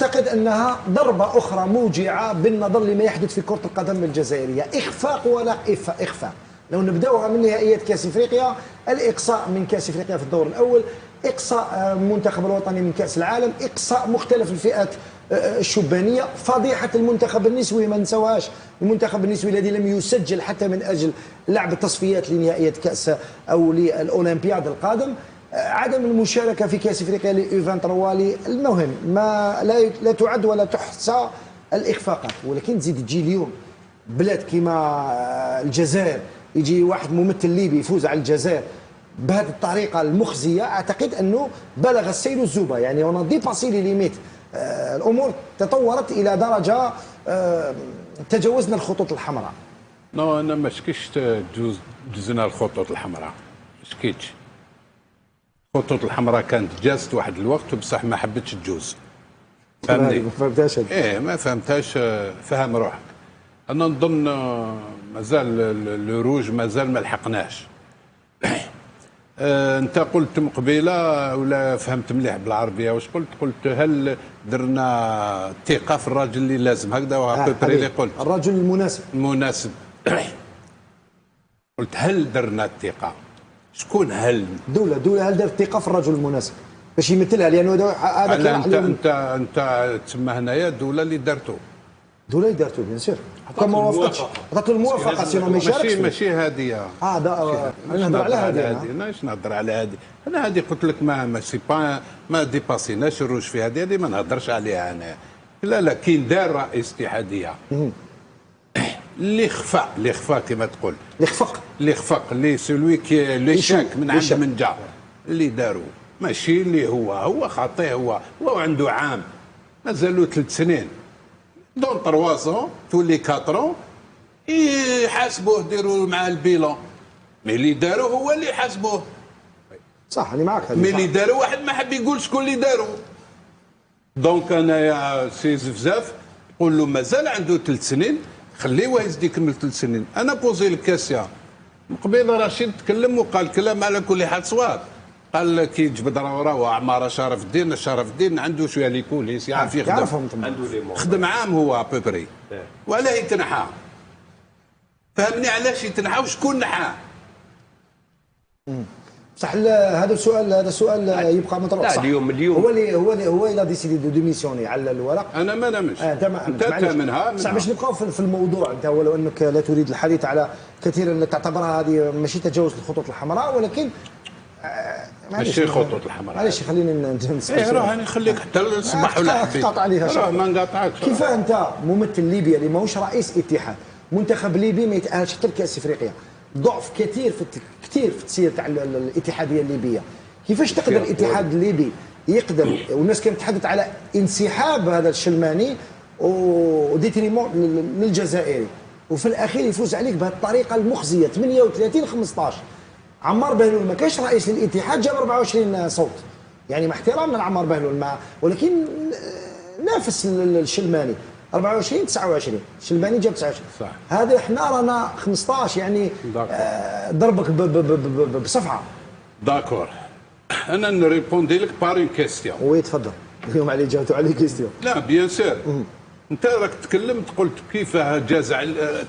أعتقد أنها ضربة أخرى موجعة بالنظر لما يحدث في كرة القدم الجزائرية. إخفاق ولا إخفاق. لو نبداوها من نهائيات كأس إفريقيا، الإقصاء من كأس إفريقيا في الدور الأول، إقصاء المنتخب الوطني من كأس العالم، إقصاء مختلف الفئات الشبانية، فضيحة المنتخب النسوي ما نسوهاش، المنتخب النسوي الذي لم يسجل حتى من أجل لعب التصفيات لنهائيات كأس أو للأولمبياد القادم، عدم المشاركه في كاس افريقيا لإيفان تروالي. المهم ما لا تعد ولا تحصى الاخفاقات، ولكن تزيد تجي اليوم بلاد كيما الجزائر يجي واحد ممثل ليبي يفوز على الجزائر بهذه الطريقه المخزيه. اعتقد انه بلغ السيل الزوبه، يعني اون ديباسي لي ليميت. الامور تطورت الى درجه تجاوزنا الخطوط الحمراء. نو انا ما شكيتش جزنا الخطوط الحمراء، ما شكيتش. الخطوط الحمراء كانت جازت واحد الوقت بصح ما حبتش تجوز. فهمني؟ ما فهمتهاش. ايه ما فهمتهاش. فهم روحك. انا نظن مازال لو روج مازال ما لحقناش. انت قلت من قبيله ولا فهمت مليح بالعربيه واش قلت؟ قلت هل درنا ثقه في الراجل اللي لازم هكذا وهكذا اللي قلت الرجل المناسب. قلت هل درنا الثقه؟ شكون هل؟ دولة هل دارت ثقة في الرجل المناسب باش يمثلها؟ لأنه هذا انت تسمى هنايا الدولة اللي دارته. الدولة اللي دارته بيان سور. ما وافقتش، عطات له الموافقة سينو ما يشاركش. ماشي هذه. نهضر على هذه. انا اش نهضر على هذه؟ انا هذه قلت لك ما سي با ما ديباسيناش الروج في هذه ما نهضرش عليها انا. لا كاين دار رئيس اتحادية اللي خفا كما تقول. اللي خفق اللي سلوي كي لي شاك من عند من جا اللي داروا ماشي اللي هو خاطئ. هو عنده عام مازالوا 3 سنين دون 3 سون تولي 4 يحاسبوه ديروا معاه البيلون. مي اللي داروا هو اللي حاسبوه. صح انا معاك. مي اللي داروا واحد ما حب يقول شكون اللي داروا. دونك انا يا سي زفزاف قول له مازال عنده 3 سنين خليه يزيد يكمل 3 سنين. انا بوزي لك كاسيا من قبيل رشيد تكلم وقال كلام على كل حال صواب. قال كي جبد راه عماره شرف الدين عنده شويه لي كوليس يعرف يخدم، خدم عام هو ابوبري. وعلاه يتنحى؟ فهمني علاش يتنحى وشكون نحاه؟ صح. هذا السؤال يبقى مطروح. صح. اليوم هو الى ديسيدي دو ديميسيوني على الورق. انا ما نمش. انت منها. صح باش نبقاو في الموضوع. انت ولو انك لا تريد الحديث على كثيرا تعتبرها هذه ماشي تجاوز الخطوط الحمراء، ولكن ماشي خطوط الحمراء. معليش خليني نسال. راه نخليك حتى الصباح ولا حبيت. راه ما نقاطعكش. كيف انت ممثل ليبيا اللي ماهوش رئيس اتحاد، منتخب ليبي ما يتاهلش حتى لكاس افريقيا، ضعف كثير في التسيير تاع الاتحاديه الليبيه، كيفاش تقدر الاتحاد الليبي يقدر؟ والناس كانت تتحدث على انسحاب هذا الشلماني وديتريمون للجزائري، وفي الاخير يفوز عليك بهذه الطريقه المخزيه 38-15. عمار بهلول ما كانش رئيس للاتحاد جاب 24 صوت، يعني مع احترامنا لعمار بهلول ولكن نافس الشلماني 24-29، الشلماني جاب 29. صح. هذا احنا رانا 15، يعني ضربك بصفعه. داكور. انا نريبوندي لك بار اون كيستيون. وي تفضل. اليوم علي جاوبتوا على كيستيون. لا بيان سور. انت راك تكلمت قلت كيف جاز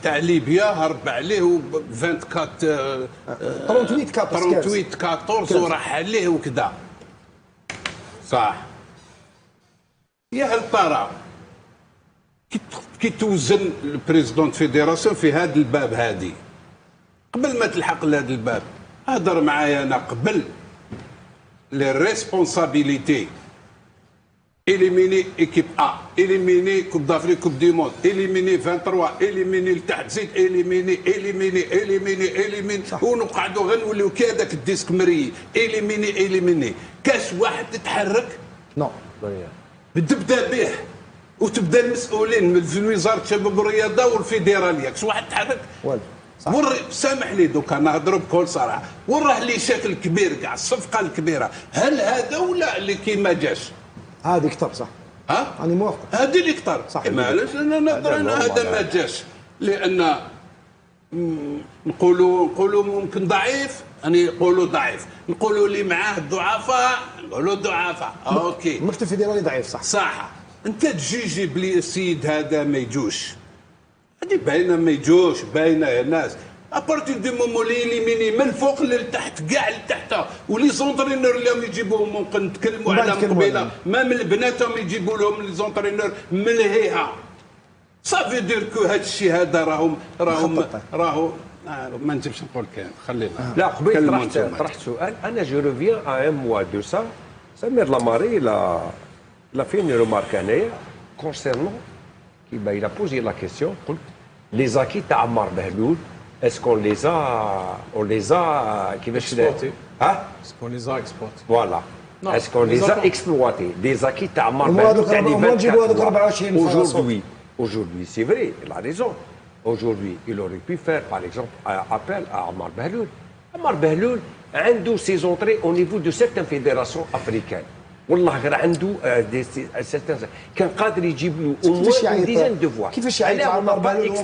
تاع ليبيا هرب عليه 38 14 وراح عليه وكذا. صح. يا هل ترى كي توزن البريزيدون فيديراسيون في هذا الباب هذه قبل ما تلحق لهذا الباب هضر معايا انا قبل لي ريسبونسابيليتي. إليميني إيكيب أ، إليميني كوب دافريك كوب دي موند، إليميني 23، إليميني لتحت زيد، إليميني ونقعدوا غير نوليو كي هذاك الديسك مري، إليميني كاش واحد تتحرك؟ نو. تبدا به وتبدا المسؤولين من وزارة الشباب والرياضة والفيدرالية، كاش واحد تحرك؟ والو. سامح لي دوكا نهضروا بكل صراحة، وراه لي شكل كبير كاع الصفقة الكبيرة، هل هذا ولا اللي كي ما جاش؟ هذه كثر صح. ها؟ أنا موافق. هذه اللي كثر. صح. معليش انا نهضر انا هذا ما جاش، لان نقولوا ممكن ضعيف، أنا يقولوا ضعيف، نقولوا اللي معاه ضعفاء نقولوا ضعفاء. اوكي. المكتب الفيدرالي ضعيف صح. صح. انت تجيجي بلي السيد هذا ما يجوش، هذه باينه ما يجوش، باينه يا ناس. ابارتير دو مومون لي ميني من فوق لتحت كاع لتحت، ولي زونترينور اللي يجيبوهم ممكن نتكلموا عليهم قبيله، ما من بناتهم يجيبوا لهم لي زونترينور ملهيها. صافي دير كو هذا الشيء هذا راهو ما نجمش نقول كان خلينا. لا قبيل طرحت سؤال. انا جو ريفيان ا ان موا دو سا سمير لاماري لا في une remarque انايا كونسيرنون كي il a posé la question قلت لي زاكي تاع عمار بهلول اسكون les a كيفاش ها اسكون لي زا اكسبورت فوالا اسكون les a exploité des acquis تاع عمار هما بهلول هذوك تاع لي نجيبوا هذوك 24 Aujourd'hui, c'est vrai, il a raison. Aujourd'hui, il aurait pu faire, par exemple, un appel à Ammar Bahloul. Ammar Bahloul a ses entrées au niveau de certaines fédérations africaines. والله غير عنده كان قادر يجيب له au moins une dizaine de voix. كيفاش يعيط عمار بهلول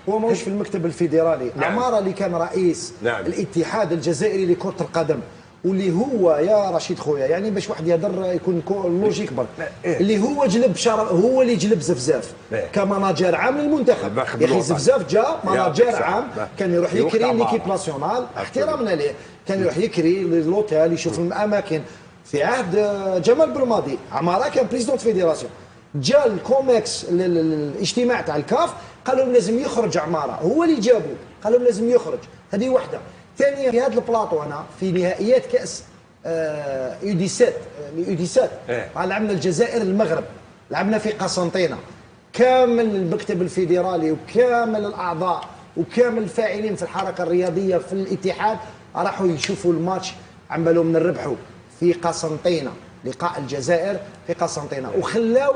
هو ماهوش في المكتب الفيدرالي. عمار اللي كان رئيس الاتحاد الجزائري لكرة القدم، واللي هو يا رشيد خويا يعني باش واحد يهضر يكون لوجيك برك، اللي هو جلب هو اللي جلب زفزاف كماناجر عام للمنتخب. يا اخي زفزاف جا ماناجر عام كان يروح يكري ليكيب ناسيونال، احترامنا ليه، كان يروح يكري لوتيل يشوف الاماكن. في عهد جمال بالماضي عماره كان بريزيدونت فيدراسيون، جا الكوميكس الاجتماع تاع الكاف قال لهم لازم يخرج عماره، هو اللي جابوه قال لهم لازم يخرج. هذه وحده. ثانيا في هذا البلاطو انا في نهائيات كاس يو 17 لعبنا الجزائر المغرب، لعبنا في قسنطينه، كامل المكتب الفيدرالي وكامل الاعضاء وكامل الفاعلين في الحركه الرياضيه في الاتحاد راحوا يشوفوا الماتش، عم بالهم نربحوا في قسنطينه، لقاء الجزائر في قسنطينه، وخلاو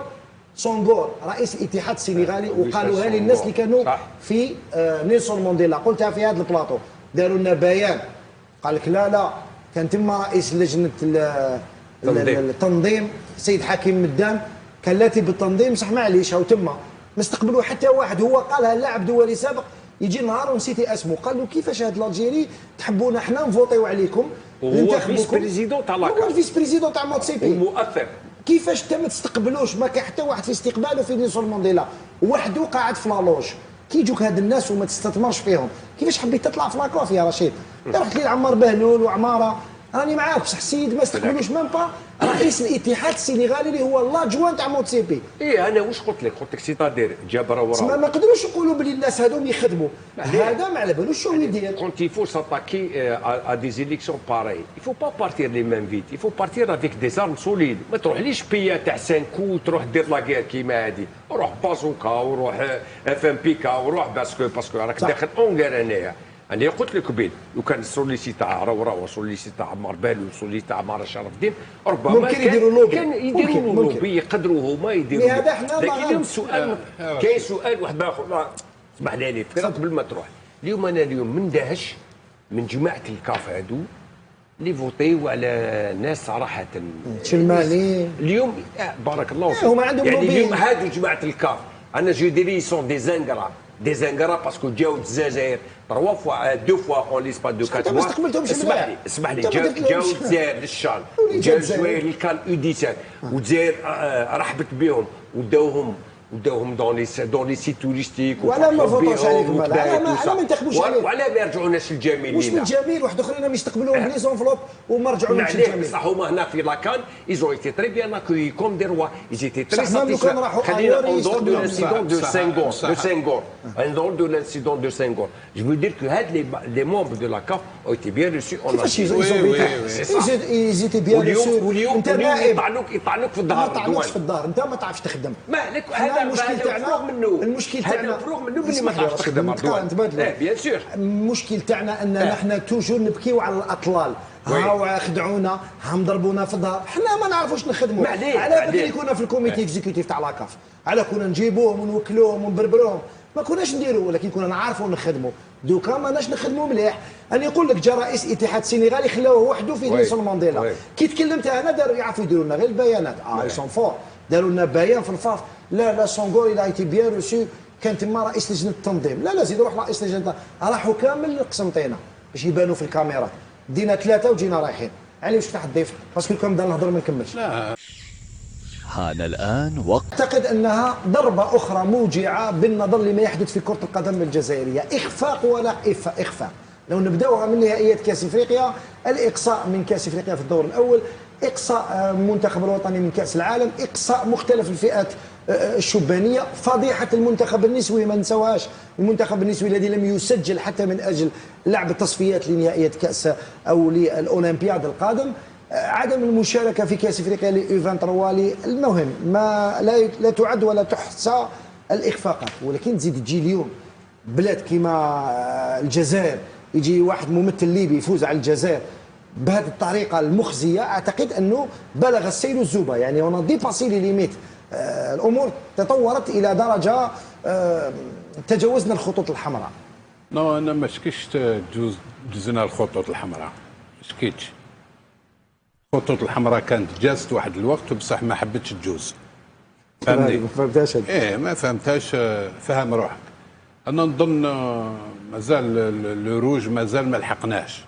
سونغور رئيس الاتحاد السنغالي وقالوها لي الناس اللي كانوا في نيلسون مانديلا، قلتها في هذا البلاطو، داروا لنا بيان قال لك لا كان تما رئيس لجنه التنظيم السيد حكيم مدان كان لاتي بالتنظيم صح معليش هاو تما ما استقبلوا حتى واحد. هو قالها لاعب دولي سابق يجي نهار ونسيتي اسمه، قال له كيفاش هاد الالجيري تحبونا حنا نفوطيو عليكم وهو فيس بريزيدون تاع لاكاف، هو الفيس بريزيدون تاع موتسيبي ومؤثر. كيفاش انت ما تستقبلوش؟ ما كان حتى واحد في استقباله في نيلسون مانديلا، وحده قاعد في لالوج. كي يجوك هاد الناس وما تستثمرش فيهم، كيفاش حبيت تطلع في لاكاف يا رشيد؟ انت رحت لي لعمار بهلول وعماره، راني معاك بصح السيد ما استقبلوش ميم با رئيس الاتحاد السنغالي اللي هو لاجوان تاع موتسيبي. ايه انا واش قلت لك سيتادير جابر وراه ما قدروش يقولوا بلي الناس هذوم يخدموا، هذا ما على بالوش شنو يدير. Quand il faut s'attaquer à des élections pareilles, il faut pas partir les mains vides, il faut partir avec des armes solides. ما تروحليش بيا تاع 5 كو تروح دير لا غير كيما هذه، روح بازوكا وروح اف ام بيكا وروح باسكو راك داخل اونغير. انا قلت لك قبيل لو كان السوليسي تاع روراو والسوليسي تاع عمار بهلول والسوليسي تاع عمار شرف الدين ربما ممكن يديروا لوبي، كان يديروا لوبي يقدروا هما يديروا هذا احنا لكن اليوم سؤال كاين سؤال واحد اخر اسمح لي قبل ما تروح. اليوم انا من دهش من جماعه الكاف هادو اللي فوتيو على ناس صراحه تشلماني اليوم بارك الله فيك هما عندهم يعني لوبي. اليوم هادو جماعه الكاف انا جو ديري سون دي زانغرا باسكو جاو الجزائر 3 فوا 2 فوا اون ليسباس دو 4 موا. اسمح لي جاو الجزائر للشان، جاو الجزائر للكان يو 17 والجزائر رحبت بهم وداوهم دون لي سيت توريستيك ولا ما فوتوش عليكم، على ما ينتخبوش عليهم، وعلى ما يرجعوناش للجميل واش من جميل واحد اخرين ما يستقبلوهم بلي زونفلوب وما رجعولهمش للجميل. صح هما هنا في لاكان ايزون ايتي تري بيان اكوي كوم دي روا ايزيتي تري ساتيسفا. خلينا اون دور دو لانسيدون دو سينغور ان دور دو لانسيدون دو سينغور جو فو دير كو هاد لي ممبر دو لاكاف او ايتي بيان ريسو اون كيفاش يزيتي بيان ريسو. انت يطعنوك في الظهر، في الدار انت ما تعرفش تخدم. مالك هذا المشكل تاعنا المشكل تاعنا مفروغ منه بلي ما تعرفش تخدم بيان سور. المشكل تاعنا ان نحن توجور نبكيو على الاطلال، هاو خدعونا هم ضربونا في الظهر، حنا ما نعرفوش نخدموا. على بالك كنا في الكوميتي اكزيكوتيف تاع لاكاف، على كنا نجيبوهم ونوكلوهم ونبربروهم، ما كناش نديروا، ولكن كنا نعرفوا نخدموا. دوكا ماناش نخدموا مليح. انا نقول لك جا رئيس اتحاد السنغالي خلاوه وحده في نيلسون مانديلا، كي تكلمت انا داروا يعرفوا يديروا لنا غير البيانات. سون فور داروا لنا بيان في الفاف، لا سونغور الى ايتي بيان روسو، كان تما رئيس لجنه التنظيم، لا زيد روح رئيس لجنه، راحوا كامل قسنطينه باش يبانوا في الكاميرات، دينا 3 وجينا رايحين. علي واش تحت ضيف باسكو كان بدا نهضر ما نكملش. لا حان الآن وقت. أعتقد أنها ضربة أخرى موجعة بالنظر لما يحدث في كرة القدم الجزائرية. إخفاق ولا إخفاق. لو نبداوها من نهائيات كأس إفريقيا، الإقصاء من كأس إفريقيا في الدور الأول، إقصاء المنتخب الوطني من كأس العالم، إقصاء مختلف الفئات الشبانية، فضيحة المنتخب النسوي ما نسوهاش، المنتخب النسوي الذي لم يسجل حتى من أجل لعب التصفيات لنهائيات كأس أو للأولمبياد القادم، عدم المشاركة في كأس إفريقيا لإيفان تروالي. المهم ما لا تعد ولا تحصى الإخفاقات، ولكن تزيد تجي اليوم بلاد كما الجزائر يجي واحد ممثل ليبي يفوز على الجزائر بهذه الطريقة المخزية. أعتقد أنه بلغ السيل الزوبة، يعني on a dépassé les limites. الأمور تطورت إلى درجة تجاوزنا الخطوط الحمراء. نو أنا ما شكيتش جزنا الخطوط الحمراء، ما شكيتش. الخطوط الحمراء كانت جازت واحد الوقت بصح ما حبتش تجوز. فهمني؟ ما فهمتهاش. إيه ما فهمتهاش. فهم روحك. أنا نظن مازال لو روج مازال ما لحقناش.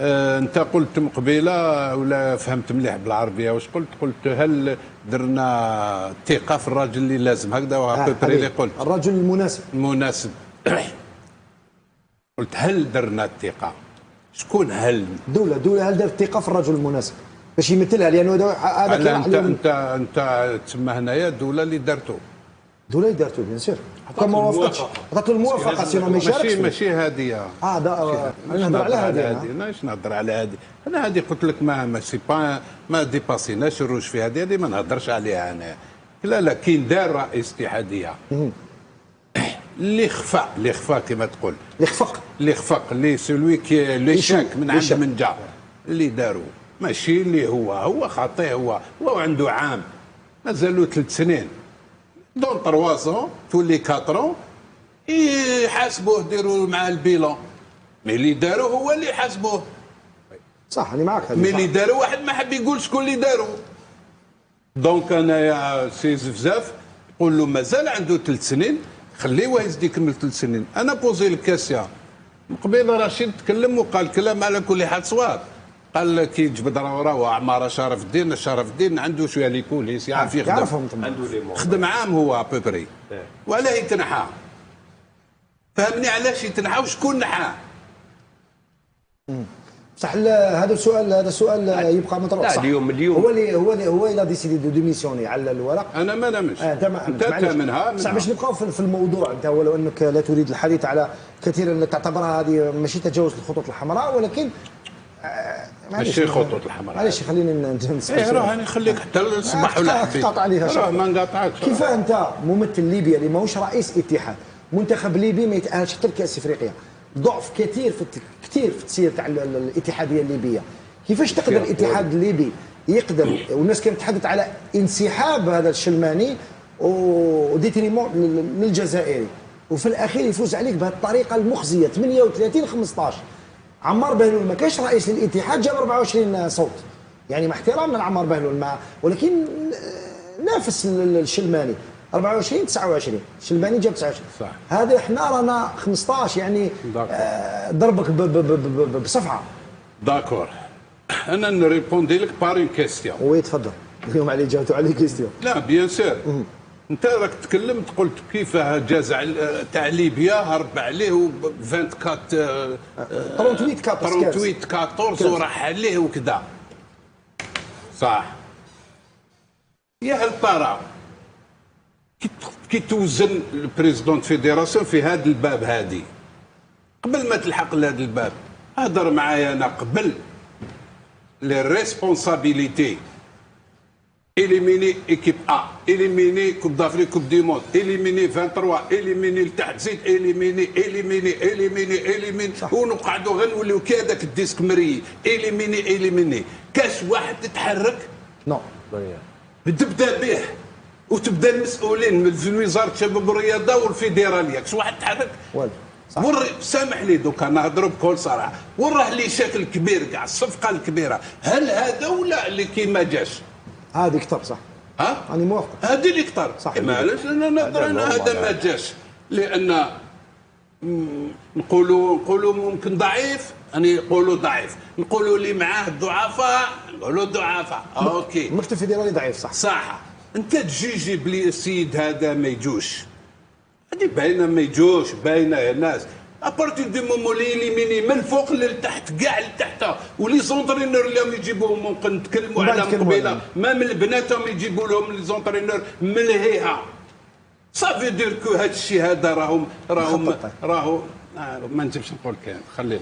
انت قلت قبيله ولا فهمت مليح بالعربيه واش قلت؟ قلت هل درنا ثقه في الراجل اللي لازم هكذا وابري اللي قلت الرجل المناسب. قلت هل درنا الثقه؟ شكون هل؟ دوله هل دارت الثقه في الرجل المناسب باش يمثلها؟ لانه هذا انت تسمى هنايا دوله اللي دارته. دوله اللي دارته بيان سور. ما وافقتش، عطات له الموافقه سينو ما يشاركش. ماشي هذه. نهضر على هذه. ماشي نهضر على هذه. انا هذه قلت لك ما سي با ما ديباسيناش الروج في هذه ما نهضرش عليها انا. لا كاين دار رئيس اتحاديه اللي خفا كما تقول. اللي خفق اللي سلوي كي لي شاك من عند من جا اللي داروا ماشي اللي هو خاطئ. هو عنده عام مازالوا 3 سنين دون 3 تولي 4 يحاسبوه ديروا معاه البيلون. مي اللي داروا هو اللي حاسبوه. صح انا معك. مي اللي داروا واحد ما حب يقول شكون اللي داروا. دونك انا يا سي زفزاف قول له مازال عنده 3 سنين خليه يزيد يكمل 3 سنين. انا بوزي الكاسيا من قبيل رشيد تكلم وقال كلام على كل حال صواب. قال كي جبد راه عماره شرف الدين عنده شويه لي كوليس يعرف يخدم. خدم عام هو ابوبري. وعلاه يتنحى؟ فهمني علاش يتنحى وشكون نحاه؟ صح. هذا السؤال يبقى مطروح. لا اليوم هو اللي ديسيدي دو ديميسيوني على الورق. انا ما نمش. انت منها. صح باش نبقاو في الموضوع. انت ولو انك لا تريد الحديث على كثيرا تعتبرها هذه ماشي تجاوز الخطوط الحمراء، ولكن ماشي خطوط الحمراء. معليش خليني نسال. راه نخليك حتى الصباح ولا حبيت. قطع عليها راه ما نقاطعكش. كيف انت ممثل ليبيا اللي ماهوش رئيس اتحاد، منتخب ليبي ما يتاهلش حتى لكاس افريقيا، ضعف كثير في التسيير تاع الاتحاديه الليبيه، كيفاش تقدر الاتحاد الليبي يقدر؟ والناس كانت تتحدث على انسحاب هذا الشلماني وديتريمون للجزائري، وفي الاخير يفوز عليك بهذه الطريقه المخزيه 38-15. عمار بهلول ما كانش رئيس للاتحاد جاب 24 صوت، يعني مع احترامنا لعمار بهلول ولكن نافس الشلماني 24-29. الشلماني جاب 29. صح. هذا احنا رانا 15 يعني ضربك بصفعه. داكور. انا نريبوندي لك بار اون كيستيون. وي تفضل. اليوم علي جاوبتوا على كيستيون. لا بيان سور. انت راك تكلمت قلت كيف جاز تاع ليبيا هرب عليه 38-14 وراح عليه وكذا. صح. يا هل ترى كي توزن البريزيدون فيدراسيون في هذا الباب هذه قبل ما تلحق لهذا الباب هضر معايا انا قبل لي ريسبونسابيليتي. إليميني إيكيب أ، إليميني كوب دافريك كوب دي موند، إليميني 23، إليميني لتحت زيد، إليميني ونقعدوا غير نوليو كي هذاك الديسك مري، إليميني كاش واحد تتحرك؟ نو. تبدا به وتبدا المسؤولين من وزارة الشباب والرياضة والفيدرالية، كاش واحد تحرك؟ سامح لي دوكا نهضروا بكل صراحة، وراه لي شكل كبير كاع الصفقة الكبيرة، هل هذا ولا اللي كي ما جاش؟ هذه كثر صح. راني موافق. هذه اللي كثر. صح. معليش انا نهضر هذا ما جاش لان نقولوا ممكن ضعيف، يعني يقولوا ضعيف، نقولوا اللي معاه ضعفاء نقولوا ضعفاء. اوكي المكتب الفيدرالي ضعيف صح. صح. انت تجي بلي السيد هذا ما يجوش، هذه باينه ما يجوش، باينه يا ناس. ابارتي دو مومون لي ليميني من الفوق للتحت كاع لتحت، ولي زونترينور اللي يجيبوهم ممكن نتكلموا على قبيله، ما من البناتهم يجيبوا لهم لي زونترينور ملهيها. صافي دير كو هذا الشيء هذا راهم ما نجمش نقول كان خلينا